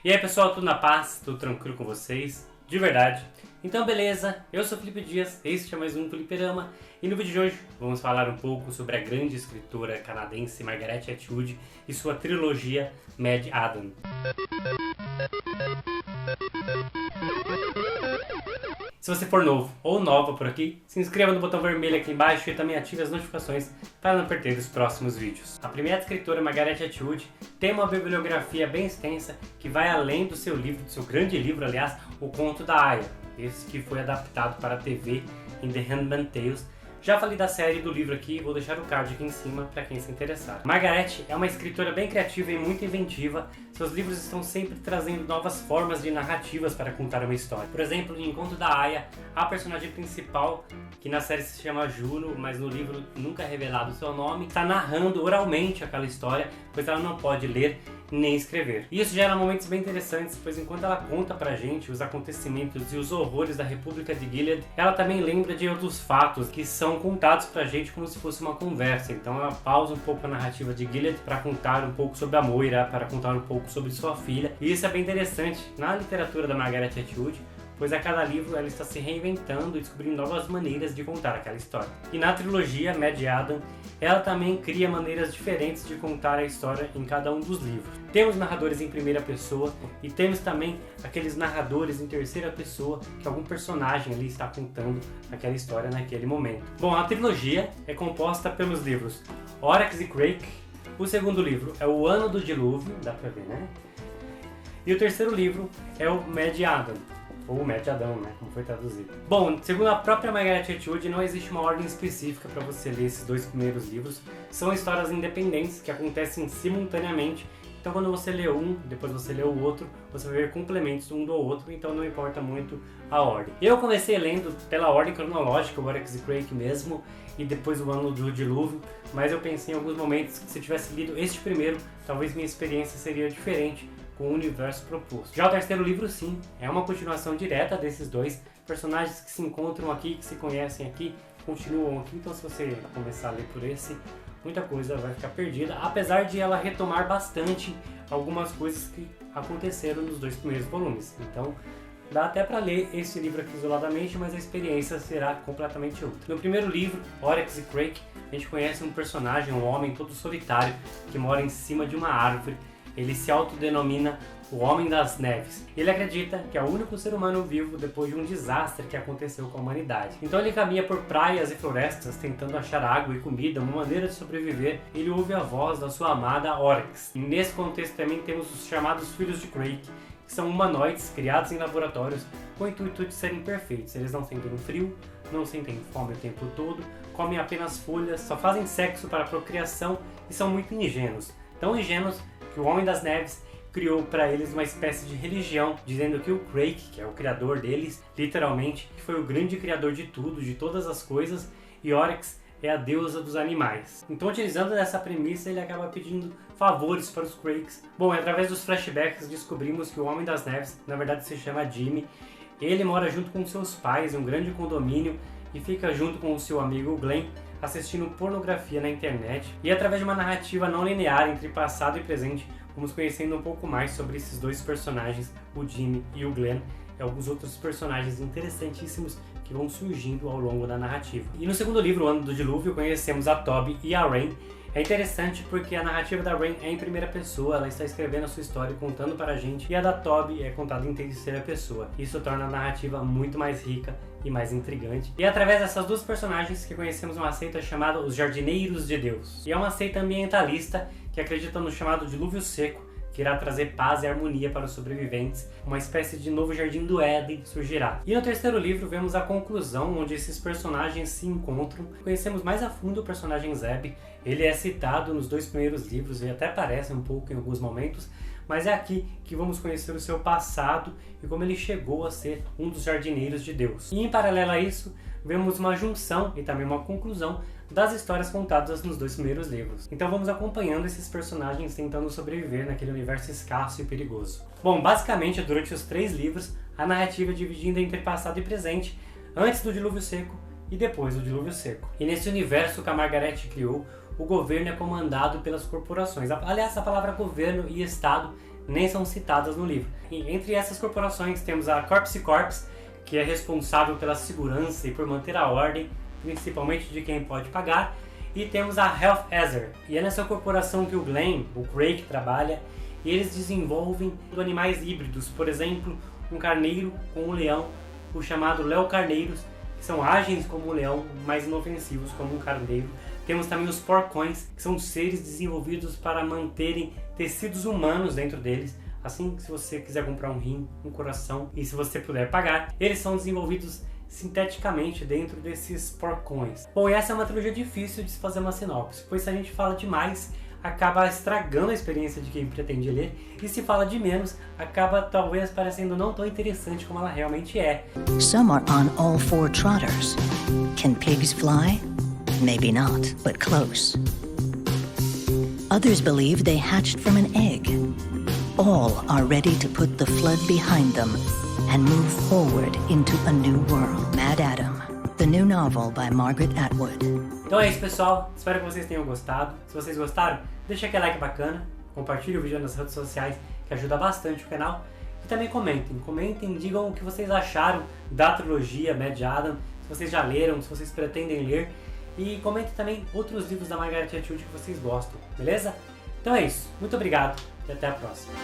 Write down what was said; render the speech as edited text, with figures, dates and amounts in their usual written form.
E aí pessoal, tudo na paz? Tudo tranquilo com vocês? De verdade. Então beleza, eu sou Felipe Dias, este é mais um Fliperama e no vídeo de hoje vamos falar um pouco sobre a grande escritora canadense Margaret Atwood e sua trilogia Mad Adam. Se você for novo ou nova por aqui, se inscreva no botão vermelho aqui embaixo e também ative as notificações para não perder os próximos vídeos. A primeira escritora, Margaret Atwood, tem uma bibliografia bem extensa que vai além do seu livro, do seu grande livro, aliás, O Conto da Aia, esse que foi adaptado para a TV em The Handmaid's Tale. Já falei da série do livro aqui, vou deixar o card aqui em cima para quem se interessar. Margaret é uma escritora bem criativa e muito inventiva. Seus livros estão sempre trazendo novas formas de narrativas para contar uma história. Por exemplo, em Conto da Aia, a personagem principal, que na série se chama Juno, mas no livro nunca é revelado o seu nome, está narrando oralmente aquela história, pois ela não pode ler nem escrever. E isso gera momentos bem interessantes, pois enquanto ela conta pra gente os acontecimentos e os horrores da República de Gilead, ela também lembra de outros fatos que são contados pra gente como se fosse uma conversa. Então ela pausa um pouco a narrativa de Gilead para contar um pouco sobre a Moira, para contar um pouco sobre sua filha. E isso é bem interessante na literatura da Margaret Atwood, pois a cada livro ela está se reinventando e descobrindo novas maneiras de contar aquela história. E na trilogia Mad Adam, ela também cria maneiras diferentes de contar a história em cada um dos livros. Temos narradores em primeira pessoa e temos também aqueles narradores em terceira pessoa que algum personagem ali está contando aquela história naquele momento. Bom, a trilogia é composta pelos livros Oryx e Crake. O segundo livro é O Ano do Dilúvio, dá pra ver, né? E o terceiro livro é o Mad Adam, ou Mad Adão, né, como foi traduzido. Bom, segundo a própria Margaret Atwood, não existe uma ordem específica para você ler esses dois primeiros livros. São histórias independentes que acontecem simultaneamente. Então quando você lê um, depois você lê o outro, você vai ver complementos um do outro, então não importa muito a ordem. Eu comecei lendo pela ordem cronológica, o Oryx e Crake mesmo, e depois o Ano do Dilúvio, mas eu pensei em alguns momentos que se eu tivesse lido este primeiro, talvez minha experiência seria diferente com o universo proposto. Já o terceiro livro, sim, é uma continuação direta desses dois personagens que se encontram aqui, que se conhecem aqui, continuam aqui, então se você começar a ler por esse, muita coisa vai ficar perdida, apesar de ela retomar bastante algumas coisas que aconteceram nos dois primeiros volumes. Então dá até para ler esse livro aqui isoladamente, mas a experiência será completamente outra. No primeiro livro, Oryx e Crake, a gente conhece um personagem, um homem todo solitário, que mora em cima de uma árvore. Ele se autodenomina o Homem das Neves. Ele acredita que é o único ser humano vivo depois de um desastre que aconteceu com a humanidade. Então ele caminha por praias e florestas tentando achar água e comida, uma maneira de sobreviver. Ele ouve a voz da sua amada Oryx. E nesse contexto também temos os chamados Filhos de Crake, que são humanoides criados em laboratórios com o intuito de serem perfeitos. Eles não sentem frio, não sentem fome o tempo todo, comem apenas folhas, só fazem sexo para a procriação e são muito ingênuos. Tão ingênuos que o Homem das Neves criou para eles uma espécie de religião, dizendo que o Crake, que é o criador deles, literalmente, que foi o grande criador de tudo, de todas as coisas, e Oryx é a deusa dos animais. Então, utilizando essa premissa, ele acaba pedindo favores para os Crakes. Bom, através dos flashbacks descobrimos que o Homem das Neves, na verdade, se chama Jimmy. Ele mora junto com seus pais em um grande condomínio e fica junto com o seu amigo Glenn, assistindo pornografia na internet, e através de uma narrativa não linear entre passado e presente, vamos conhecendo um pouco mais sobre esses dois personagens, o Jimmy e o Glenn, e alguns outros personagens interessantíssimos que vão surgindo ao longo da narrativa. E no segundo livro, O Ano do Dilúvio, conhecemos a Toby e a Rain. É interessante porque a narrativa da Rain é em primeira pessoa, ela está escrevendo a sua história e contando para a gente, e a da Toby é contada em terceira pessoa. Isso torna a narrativa muito mais rica e mais intrigante. E é através dessas duas personagens que conhecemos uma seita chamada Os Jardineiros de Deus. E é uma seita ambientalista que acredita no chamado Dilúvio Seco, que irá trazer paz e harmonia para os sobreviventes. Uma espécie de novo Jardim do Éden surgirá. E no terceiro livro vemos a conclusão, onde esses personagens se encontram. Conhecemos mais a fundo o personagem Zeb. Ele é citado nos dois primeiros livros e até aparece um pouco em alguns momentos, mas é aqui que vamos conhecer o seu passado e como ele chegou a ser um dos jardineiros de Deus. E em paralelo a isso, vemos uma junção e também uma conclusão das histórias contadas nos dois primeiros livros. Então vamos acompanhando esses personagens tentando sobreviver naquele universo escasso e perigoso. Bom, basicamente durante os 3 livros, a narrativa é dividida entre passado e presente, antes do Dilúvio Seco e depois do Dilúvio Seco. E nesse universo que a Margaret criou, o governo é comandado pelas corporações. Aliás, a palavra governo e estado nem são citadas no livro. E entre essas corporações temos a Corpse Corps, que é responsável pela segurança e por manter a ordem, principalmente de quem pode pagar, e temos a Health Hazard, e é nessa corporação que o Glenn, o Craig, trabalha, e eles desenvolvem animais híbridos, por exemplo, um carneiro com um leão, o chamado Leocarneiros, que são ágeis como um leão, mas inofensivos como um carneiro. Temos também os porcões, que são seres desenvolvidos para manterem tecidos humanos dentro deles. Assim, se você quiser comprar um rim, um coração, e se você puder pagar, eles são desenvolvidos sinteticamente dentro desses porcões. Bom, e essa é uma trilogia difícil de se fazer uma sinopse, pois se a gente fala demais, acaba estragando a experiência de quem pretende ler, e se fala de menos, acaba talvez parecendo não tão interessante como ela realmente é. Some are on all four trotters. Can pigs fly? Maybe not, but close. Others believe they hatched from an egg. All are ready to put the flood behind them and move forward into a new world. Mad Adam, the new novel by Margaret Atwood. Então é isso, pessoal. Espero que vocês tenham gostado. Se vocês gostaram, deixa aquele like bacana, compartilhe o vídeo nas redes sociais, que ajuda bastante o canal. E também comentem, digam o que vocês acharam da trilogia Mad Adam, se vocês já leram, se vocês pretendem ler. E comentem também outros livros da Margaret Atwood que vocês gostam, beleza? Então é isso. Muito obrigado e até a próxima.